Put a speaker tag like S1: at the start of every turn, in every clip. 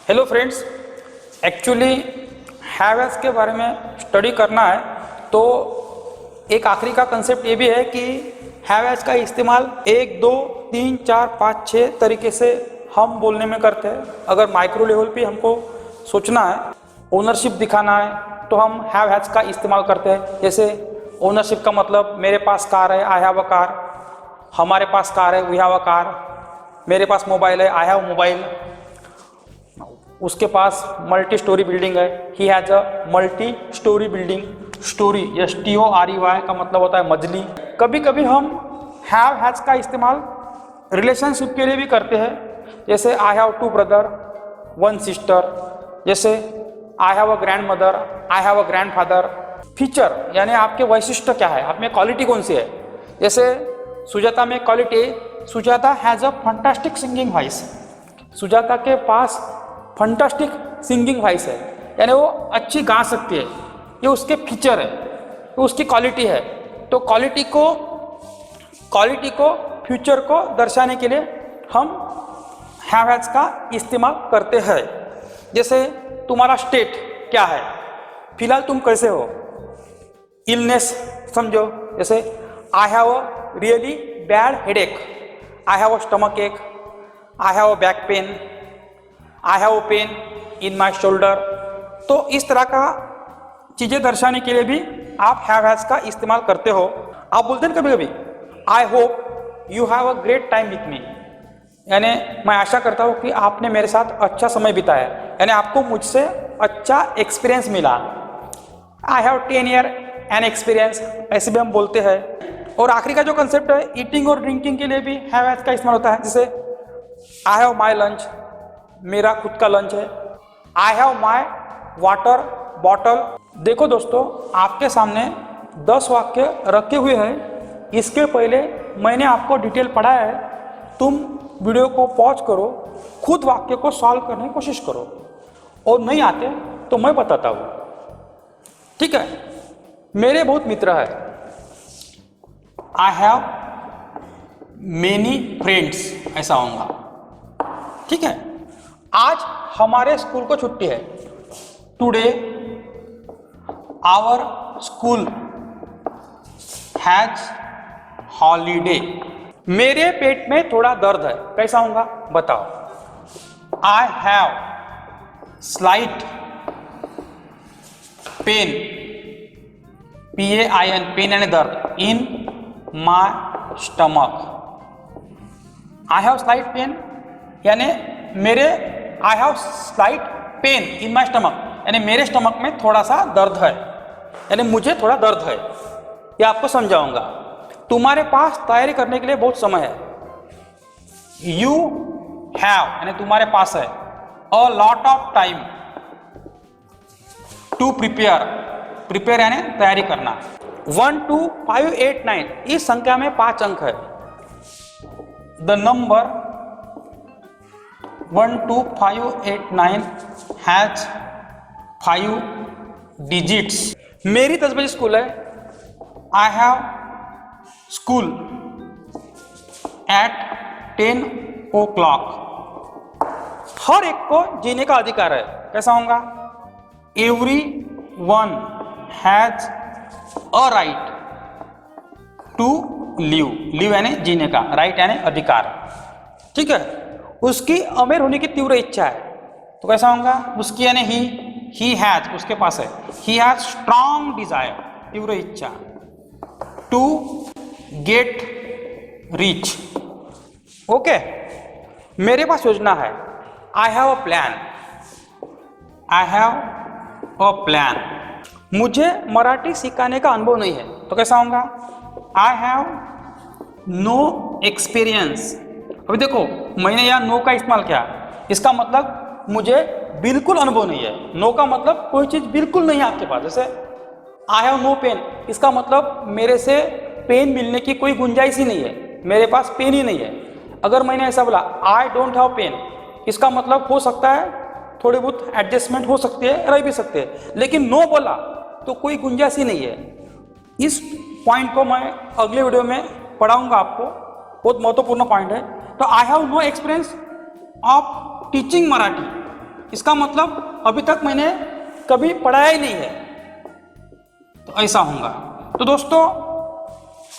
S1: Hello friends, actually हैवेस के बारे में स्टडी करना है तो एक आखिरी का कंसेप्ट ये भी है कि हैवेस का इस्तेमाल 1, 2, 3, 4, 5, 6 तरीके से हम बोलने में करते हैं। अगर माइक्रो लेवल पे हमको सोचना है, ओनरशिप दिखाना है तो हम हैव का इस्तेमाल करते हैं। जैसे ओनरशिप का मतलब मेरे पास कार है, आई हैव अ कार, हमारे पास कार है, वी हैव अ कार, मेरे पास मोबाइल है, आई हैव मोबाइल, उसके पास मल्टी स्टोरी बिल्डिंग है, he has a multi storey building. Story STORY का मतलब होता है मजली। कभी कभी हम हैज़ का इस्तेमाल रिलेशनशिप के लिए भी करते हैं। जैसे आई हैव 2 ब्रदर 1 सिस्टर, जैसे I have a grand mother, I have a grand father. Feature यानी आपके वैशिष्ट्य क्या है, आप में क्वालिटी कौन सी है। जैसे सुजाता में quality, Sujata has a fantastic singing voice. Sujata के पास फंटास्टिक सिंगिंग वॉइस है, यानी वो अच्छी गा सकती है, ये उसके फीचर है, तो उसकी क्वालिटी है। तो क्वालिटी को फ्यूचर को दर्शाने के लिए हम हैव का इस्तेमाल करते हैं। जैसे तुम्हारा स्टेट क्या है, फिलहाल तुम कैसे हो, इलनेस समझो। जैसे I have a really bad headache, I have a stomach ache, I have a back pain, I have pain in my shoulder. तो इस तरह का चीज़ें दर्शाने के लिए भी आप हैव का इस्तेमाल करते हो। आप बोलते हैं कभी कभी I hope you have a great time with me, यानी मैं आशा करता हूँ कि आपने मेरे साथ अच्छा समय बिताया, यानी आपको मुझसे अच्छा एक्सपीरियंस मिला। I have 10 year an experience, ऐसे भी हम बोलते हैं। और आखिरी का जो कंसेप्ट है, ईटिंग और ड्रिंकिंग के लिए भी हैव का इस्तेमाल होता है। जैसे आई हैव माई लंच, मेरा खुद का लंच है, I have my water bottle. देखो दोस्तों, आपके सामने 10 वाक्य रखे हुए हैं। इसके पहले मैंने आपको डिटेल पढ़ाया है, तुम वीडियो को पॉज करो, खुद वाक्य को सॉल्व करने की कोशिश करो, और नहीं आते तो मैं बताता हूँ, ठीक है। मेरे बहुत मित्र है, आई हैव मेनी फ्रेंड्स, ऐसा होगा, ठीक है। आज हमारे स्कूल को छुट्टी है, today our school has holiday. मेरे पेट में थोड़ा दर्द है, कैसा होगा बताओ। I have slight pain, PAIN, pain यानी दर्द, in my stomach. I have slight pain यानी मेरे, I have slight pain in my stomach यानी मेरे स्टमक में थोड़ा सा दर्द है, यानी मुझे थोड़ा दर्द है। ये आपको समझाऊंगा। तुम्हारे पास तैयारी करने के लिए बहुत समय है, यू हैव यानी तुम्हारे पास है, a lot of time to prepare, prepare यानी तैयारी करना। 1, 2, 5, 8, 9 इस संख्या में 5 अंक है। The number 1, 2, 5, 8, 9 has 5 digits. मेरी 10 बजे स्कूल है, I have school at 10 o'clock। हर एक को जीने का अधिकार है, कैसा होगा। Every one has a right to live, live यानी जीने का, राइट यानी अधिकार, ठीक है। उसकी अमीर होने की तीव्र इच्छा है, तो कैसा होगा। उसकी यानी ही हैज, उसके पास है, ही हैज स्ट्रॉन्ग डिजायर, तीव्र इच्छा, टू गेट रिच। ओके, मेरे पास योजना है, I have a plan, I have a plan. मुझे मराठी सिखाने का अनुभव नहीं है, तो कैसा होगा। I have no experience. अभी देखो, मैंने यहाँ नो का इस्तेमाल किया, इसका मतलब मुझे बिल्कुल अनुभव नहीं है। नो का मतलब कोई चीज़ बिल्कुल नहीं है आपके पास। जैसे आई हैव नो पेन, इसका मतलब मेरे से पेन मिलने की कोई गुंजाइश ही नहीं है, मेरे पास पेन ही नहीं है। अगर मैंने ऐसा बोला आई डोंट हैव पेन, इसका मतलब हो सकता है थोड़ी बहुत एडजस्टमेंट हो सकती है, रह भी सकते हैं, लेकिन नो बोला तो कोई गुंजाइश ही नहीं है। इस पॉइंट को मैं अगले वीडियो में पढ़ाऊंगा आपको, बहुत महत्वपूर्ण पॉइंट है। तो I have no experience of teaching Marathi, इसका मतलब अभी तक मैंने कभी पढ़ाया ही नहीं है, तो ऐसा होगा। तो दोस्तों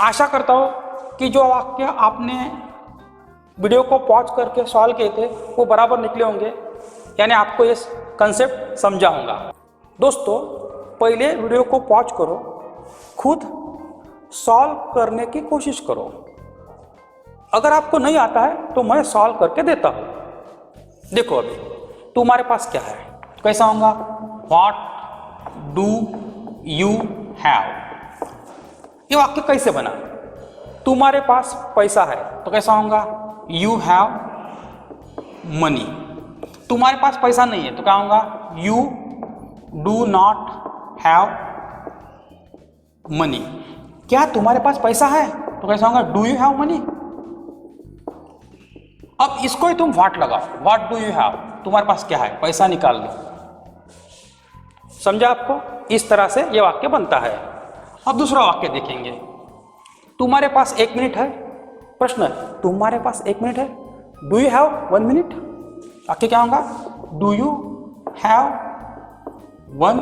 S1: आशा करता हूँ कि जो वाक्य आपने वीडियो को पॉज करके सॉल्व किए थे वो बराबर निकले होंगे, यानी आपको ये कंसेप्ट समझा होगा। दोस्तों पहले वीडियो को पॉज करो, खुद सॉल्व करने की कोशिश करो। अगर आपको नहीं आता है तो मैं सॉल्व करके देता हूँ। देखो अभी तुम्हारे पास क्या है, कैसा होगा, व्हाट डू यू हैव। ये वाक्य कैसे बना, तुम्हारे पास पैसा है तो कैसा होगा, यू हैव मनी। तुम्हारे पास पैसा नहीं है तो क्या होगा, you do not have money. क्या तुम्हारे पास पैसा है तो कैसा होगा, डू यू हैव मनी। अब इसको ही तुम व्हाट लगाओ, व्हाट डू यू हैव, तुम्हारे पास क्या है, पैसा निकाल लो। समझा आपको, इस तरह से ये वाक्य बनता है। अब दूसरा वाक्य देखेंगे, तुम्हारे पास 1 मिनट है। प्रश्न है, तुम्हारे पास 1 मिनट है, डू यू हैव 1 मिनट। वाक्य क्या होगा, डू यू हैव 1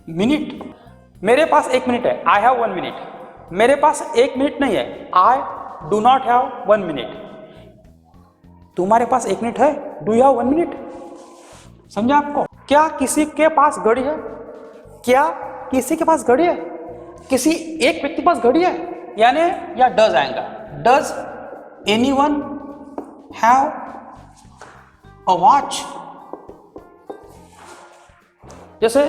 S1: मिनट। मेरे पास 1 मिनट है, आई हैव 1 मिनट। मेरे पास 1 मिनट नहीं है, I do not have 1 minute. तुम्हारे पास 1 मिनट है, डू यू हैव 1 मिनट। समझा आपको। क्या किसी के पास घड़ी है, क्या किसी के पास घड़ी है, किसी एक व्यक्ति के पास घड़ी है, यानी या डज आएगा, does anyone have a watch. जैसे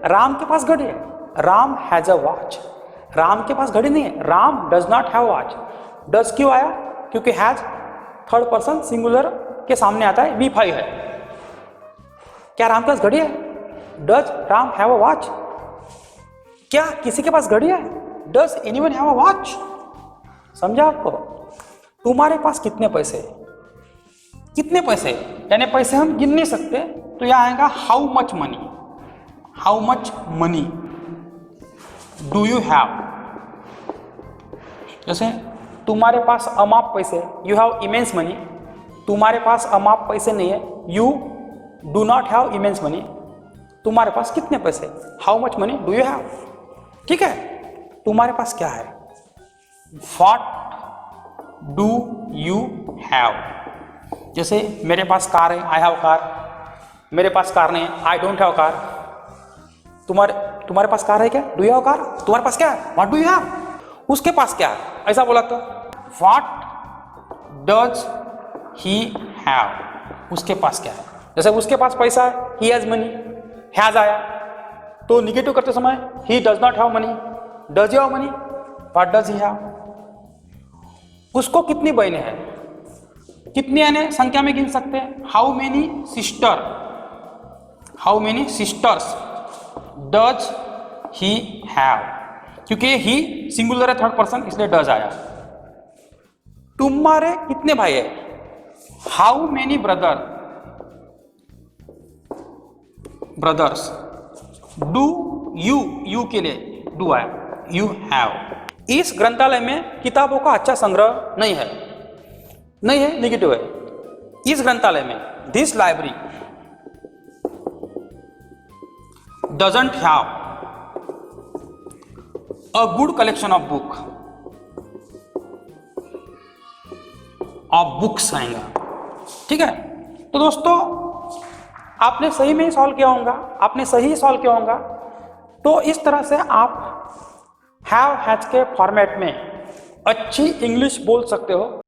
S1: राम के पास घड़ी है, Ram has a watch. Ram के पास घड़ी नहीं है, Ram does not have watch. Does क्यों आया, क्योंकि हैज थर्ड पर्सन सिंगुलर के सामने आता है, V5 है। क्या राम के पास घड़ी है, does Ram have a watch. क्या किसी के पास घड़ी है, does anyone have a watch. समझा आपको। तुम्हारे पास कितने पैसे, कितने पैसे, यानी पैसे हम गिन नहीं सकते, तो यह आएगा how much money. How much money do you have. जैसे तुम्हारे पास अमाप पैसे, यू हैव इमेंस मनी। तुम्हारे पास अमाप पैसे नहीं है, you do not have immense money. तुम्हारे पास कितने पैसे, how much money do you have. ठीक है, तुम्हारे पास क्या है, व्हाट डू यू हैव। जैसे मेरे पास कार है, आई हैव कार। मेरे पास कार नहीं है, आई डोंट हैव कार। तुम्हारे पास कार है क्या, डू यू हैव कार। तुम्हारे पास क्या है, व्हाट डू यू हैव। उसके पास क्या है, ऐसा बोला तो व्हाट डज ही हैव। उसके पास क्या है, जैसे उसके पास पैसा है, ही हैज मनी। हैज आया तो निगेटिव करते समय he does not have money, does you have money, what does he have. उसको कितनी बहनें हैं, कितनी यानी संख्या में गिन सकते हैं, how many sister, how many sisters does he have, क्योंकि ही सिंगुलर है थर्ड पर्सन इसलिए डज आया। तुम्हारे कितने भाई है, how many brothers do you, you के लिए डू आया, यू हैव। इस ग्रंथालय में किताबों का अच्छा संग्रह नहीं है, नहीं है, नेगेटिव है। इस ग्रंथालय में, this library doesn't have a good collection of books आएगा। ठीक है, तो दोस्तों आपने सही में ही सॉल्व किया होगा, आपने सही सॉल्व किया होगा। तो इस तरह से आप हैव हैज के फॉर्मेट में अच्छी इंग्लिश बोल सकते हो।